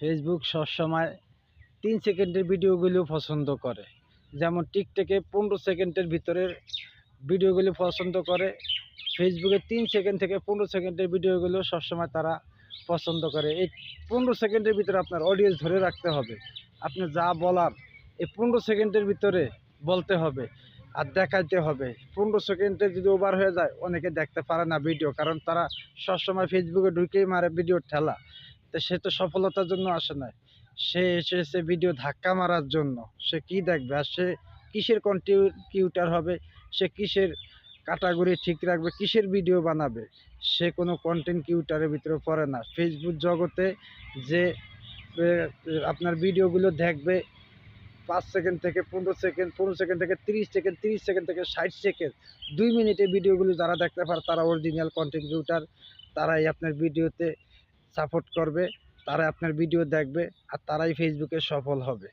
Facebook সবসময় 3 সেকেন্ডের ভিডিওগুলো পছন্দ করে। যেমন টিকটকে 15 সেকেন্ডের ভিতরের ভিডিওগুলো পছন্দ করে। ফেসবুকে 3 সেকেন্ড থেকে 15 সেকেন্ডের ভিডিওগুলো সবসময় তারা পছন্দ করে। এই 15 সেকেন্ডের ভিতরে আপনার অডিয়েন্স ধরে রাখতে হবে। আপনি যা বলার এই 15 সেকেন্ডের ভিতরে বলতে হবে আর দেখাইতে হবে। 15 সেকেন্ডে যদি ওভার হয়ে যায় অনেকে দেখতে পারে না ভিডিও, কারণ তারা সবসময় ফেসবুকে ঢুকেই মারে ভিডিওর ঠেলা। তো সে তো সফলতার জন্য আসে না, সে এসেছে ভিডিও ধাক্কা মারার জন্য। সে কি দেখবে আর সে কিসের কন্টিনিউটার হবে, সে কিসের ক্যাটাগরি ঠিক রাখবে, কিসের ভিডিও বানাবে? সে কোনো কন্টেন্ট ক্রিয়েটরের ভিতরে পড়ে না। ফেসবুক জগতে যে আপনার ভিডিওগুলো দেখবে 5 সেকেন্ড থেকে 15 সেকেন্ড, 15 সেকেন্ড থেকে 30 সেকেন্ড, 30 সেকেন্ড থেকে 60 সেকেন্ড, 2 মিনিটের ভিডিওগুলো যারা দেখতে পারে তারা অরিজিনাল কন্টেন্ট ক্রিয়েটর। তারাই আপনার ভিডিওতে সাপোর্ট করবে, তারাই আপনার ভিডিও দেখবে আর তারাই ফেসবুকে সফল হবে।